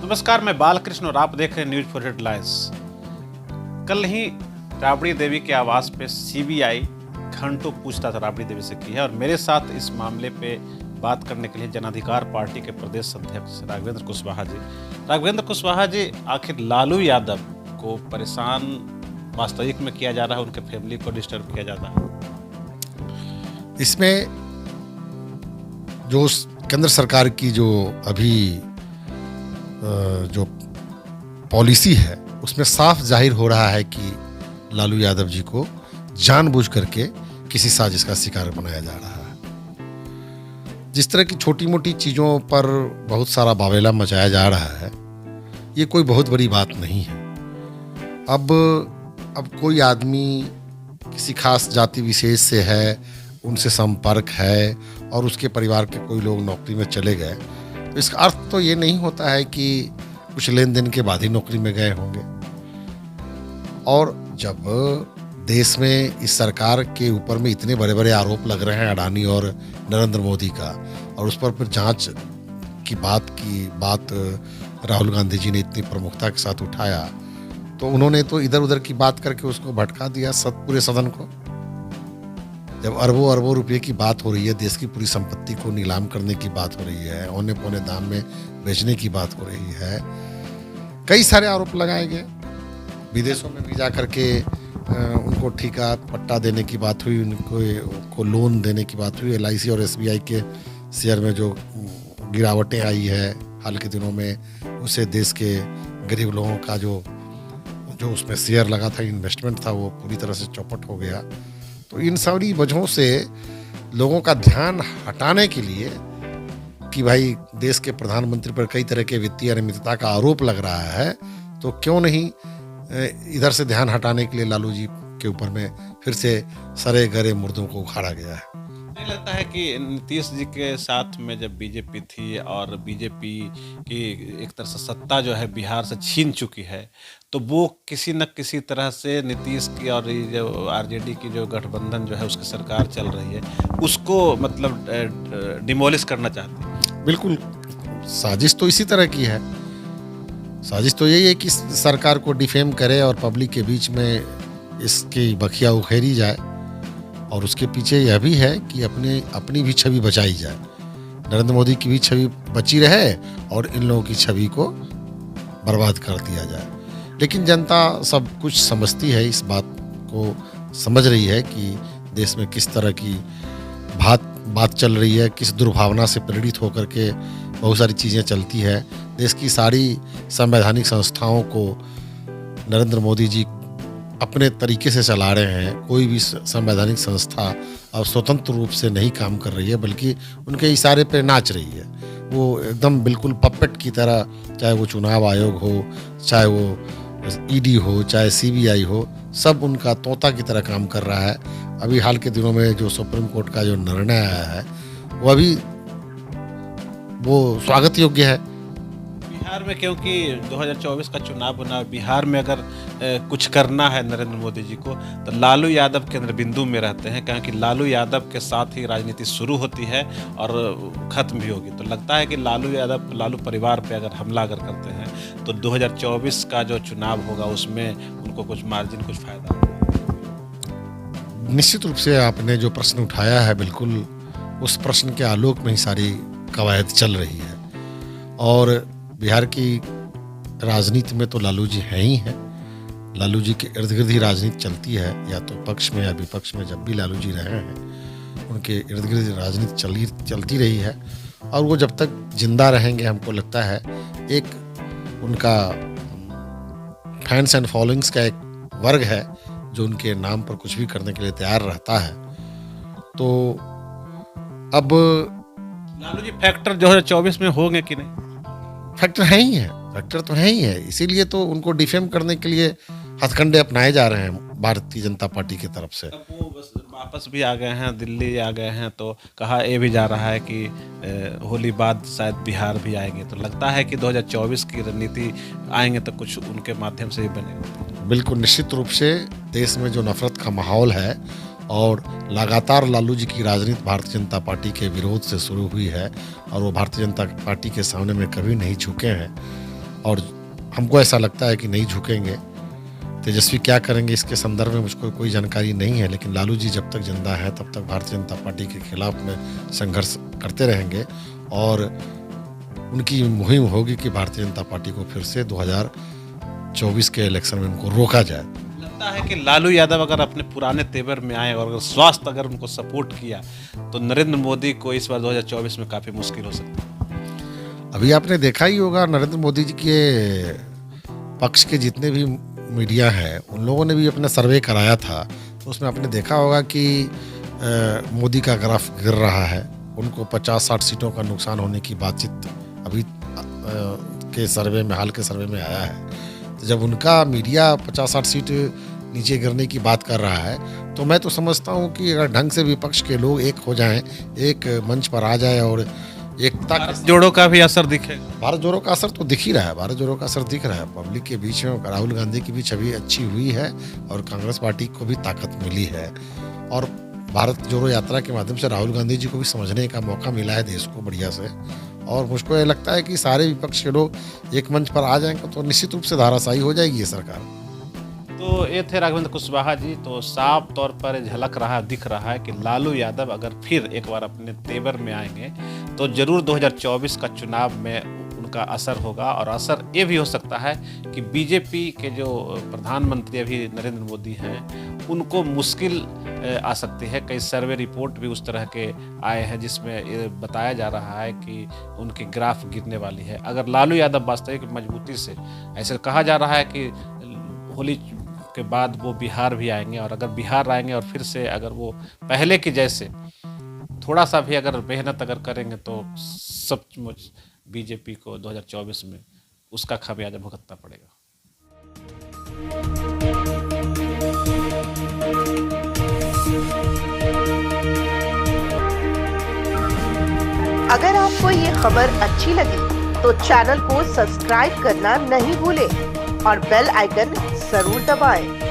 नमस्कार, मैं बालकृष्ण और आप देख रहे हैं न्यूज फॉर हेडलाइंस। कल ही राबड़ी देवी के आवास पे सीबीआई घंटों पूछताछ राबड़ी देवी से की है और मेरे साथ इस मामले पे बात करने के लिए जनाधिकार पार्टी के प्रदेश अध्यक्ष राघवेंद्र कुशवाहा जी। राघवेंद्र कुशवाहा जी, आखिर लालू यादव को परेशान वास्तविक में किया जा रहा है, उनके फैमिली को डिस्टर्ब किया जाता है? इसमें जो केंद्र सरकार की जो अभी जो पॉलिसी है उसमें साफ जाहिर हो रहा है कि लालू यादव जी को जानबूझ करके किसी साजिश का शिकार बनाया जा रहा है। जिस तरह की छोटी मोटी चीज़ों पर बहुत सारा बावेला मचाया जा रहा है, ये कोई बहुत बड़ी बात नहीं है। अब कोई आदमी किसी खास जाति विशेष से है, उनसे संपर्क है और उसके परिवार के कोई लोग नौकरी में चले गए, तो इसका अर्थ तो ये नहीं होता है कि कुछ लेन देन के बाद ही नौकरी में गए होंगे। और जब देश में इस सरकार के ऊपर में इतने बड़े बड़े आरोप लग रहे हैं अडानी और नरेंद्र मोदी का, और उस पर फिर जांच की बात राहुल गांधी जी ने इतनी प्रमुखता के साथ उठाया, तो उन्होंने तो इधर उधर की बात करके उसको भटका दिया पूरे सदन को। जब अरबों अरबों रुपए की बात हो रही है, देश की पूरी संपत्ति को नीलाम करने की बात हो रही है, औने पौने दाम में बेचने की बात हो रही है, कई सारे आरोप लगाए गए। विदेशों में भी जा करके उनको ठेका पट्टा देने की बात हुई, उनको लोन देने की बात हुई। LIC और SBI के शेयर में जो गिरावटें आई है हाल के दिनों में, उससे देश के गरीब लोगों का जो उसमें शेयर लगा था, इन्वेस्टमेंट था, वो पूरी तरह से चौपट हो गया। तो इन सारी वजहों से लोगों का ध्यान हटाने के लिए कि भाई देश के प्रधानमंत्री पर कई तरह के वित्तीय अनियमितता का आरोप लग रहा है, तो क्यों नहीं इधर से ध्यान हटाने के लिए लालू जी के ऊपर में फिर से सरे गरे मुर्दों को उखाड़ा गया है। नहीं लगता है कि नीतीश जी के साथ में जब बीजेपी थी और बीजेपी की एक तरह से सत्ता जो है बिहार से छीन चुकी है, तो वो किसी न किसी तरह से नीतीश की और ये जो RJD की जो गठबंधन जो है उसकी सरकार चल रही है, उसको मतलब डिमोलिश करना चाहती है? बिल्कुल, साजिश तो इसी तरह की है। साजिश तो यही है कि सरकार को डिफेम करे और पब्लिक के बीच में इसकी बखिया उखेरी जाए, और उसके पीछे यह भी है कि अपनी भी छवि बचाई जाए। नरेंद्र मोदी की भी छवि बची रहे और इन लोगों की छवि को बर्बाद कर दिया जाए। लेकिन जनता सब कुछ समझती है, इस बात को समझ रही है कि देश में किस तरह की बात चल रही है, किस दुर्भावना से प्रेरित होकर के बहुत सारी चीज़ें चलती है। देश की सारी संवैधानिक संस्थाओं को नरेंद्र मोदी जी अपने तरीके से चला रहे हैं। कोई भी संवैधानिक संस्था अब स्वतंत्र रूप से नहीं काम कर रही है, बल्कि उनके इशारे पे नाच रही है। वो एकदम बिल्कुल पपेट की तरह, चाहे वो चुनाव आयोग हो, चाहे वो ED हो, चाहे CBI हो, सब उनका तोता की तरह काम कर रहा है। अभी हाल के दिनों में जो सुप्रीम कोर्ट का जो निर्णय आया है वो स्वागत योग्य है। बिहार में, क्योंकि 2024 का चुनाव होना, बिहार में अगर कुछ करना है नरेंद्र मोदी जी को, तो लालू यादव केंद्र बिंदु में रहते हैं, क्योंकि लालू यादव के साथ ही राजनीति शुरू होती है और ख़त्म भी होगी। तो लगता है कि लालू परिवार पे अगर हमला करते हैं तो 2024 का जो चुनाव होगा उसमें उनको कुछ मार्जिन, कुछ फायदा होगा। निश्चित रूप से आपने जो प्रश्न उठाया है, बिल्कुल उस प्रश्न के आलोक में ही सारी कवायद चल रही है। और बिहार की राजनीति में तो लालू जी हैं ही हैं। लालू जी के इर्द गिर्द ही राजनीति चलती है, या तो पक्ष में या विपक्ष में। जब भी लालू जी रहे हैं, उनके इर्द गिर्द राजनीति चलती रही है, और वो जब तक जिंदा रहेंगे, हमको लगता है एक उनका फैंस एंड फॉलोइंग्स का एक वर्ग है जो उनके नाम पर कुछ भी करने के लिए तैयार रहता है। तो अब लालू जी फैक्टर 2024 में होंगे कि नहीं? फैक्टर तो है ही है। इसीलिए तो उनको डिफेम करने के लिए हथकंडे अपनाए जा रहे हैं भारतीय जनता पार्टी की तरफ से। अब वो बस वापस भी आ गए हैं, दिल्ली आ गए हैं, तो कहा ये भी जा रहा है कि होली बाद शायद बिहार भी आएंगे। तो लगता है कि 2024 की रणनीति आएंगे तो कुछ उनके माध्यम से ही बनेगा। बिल्कुल, निश्चित रूप से देश में जो नफरत का माहौल है और लगातार लालू जी की राजनीति भारतीय जनता पार्टी के विरोध से शुरू हुई है, और वो भारतीय जनता पार्टी के सामने में कभी नहीं झुके हैं। और हमको ऐसा लगता है कि नहीं झुकेंगे। तेजस्वी क्या करेंगे इसके संदर्भ में मुझको कोई जानकारी नहीं है, लेकिन लालू जी जब तक जिंदा है तब तक भारतीय जनता पार्टी के खिलाफ में संघर्ष करते रहेंगे और उनकी मुहिम होगी कि भारतीय जनता पार्टी को फिर से 2024 के इलेक्शन में उनको रोका जाए। लगता है कि लालू यादव अगर अपने पुराने तेवर में आए और अगर स्वास्थ्य अगर उनको सपोर्ट किया तो नरेंद्र मोदी को इस बार 2024 में काफ़ी मुश्किल हो सकती है। अभी आपने देखा ही होगा नरेंद्र मोदी जी के पक्ष के जितने भी मीडिया है उन लोगों ने भी अपना सर्वे कराया था, तो उसमें आपने देखा होगा कि मोदी का ग्राफ गिर रहा है। उनको 50-60 सीटों का नुकसान होने की बातचीत अभी के सर्वे में, हाल के सर्वे में आया है। तो जब उनका मीडिया 50-60 सीट नीचे गिरने की बात कर रहा है तो मैं तो समझता हूँ कि अगर ढंग से विपक्ष के लोग एक हो जाएं, एक मंच पर आ जाए और एकता जोड़ों का भी असर दिखेगा। भारत जोड़ो का असर तो दिख ही रहा है, भारत जोड़ो का असर दिख रहा है। पब्लिक के बीच में राहुल गांधी की भी छवि अच्छी हुई है और कांग्रेस पार्टी को भी ताकत मिली है और भारत जोड़ो यात्रा के माध्यम से राहुल गांधी जी को भी समझने का मौका मिला है देश को बढ़िया से। और मुझको ये लगता है कि सारे विपक्ष के लोग एक मंच पर आ जाएंगे तो निश्चित रूप से धाराशायी हो जाएगी ये सरकार। तो ये थे राघवेंद्र कुशवाहा जी। तो साफ तौर पर झलक रहा, दिख रहा है कि लालू यादव अगर फिर एक बार अपने तेवर में आएंगे तो जरूर 2024 का चुनाव में उनका असर होगा। और असर ये भी हो सकता है कि बीजेपी के जो प्रधानमंत्री अभी नरेंद्र मोदी हैं उनको मुश्किल आ सकती है। कई सर्वे रिपोर्ट भी उस तरह के आए हैं जिसमें ये बताया जा रहा है कि उनकी ग्राफ गिरने वाली है। अगर लालू यादव वास्तविक मजबूती से, ऐसे कहा जा रहा है कि होली के बाद वो बिहार भी आएंगे, और अगर बिहार आएंगे और फिर से अगर वो पहले की जैसे थोड़ा सा भी अगर मेहनत अगर करेंगे तो सचमुच बीजेपी को 2024 में उसका खामियाजा भुगतना पड़ेगा। अगर आपको ये खबर अच्छी लगी तो चैनल को सब्सक्राइब करना नहीं भूलें और बेल आइकन जरूर दबाएं।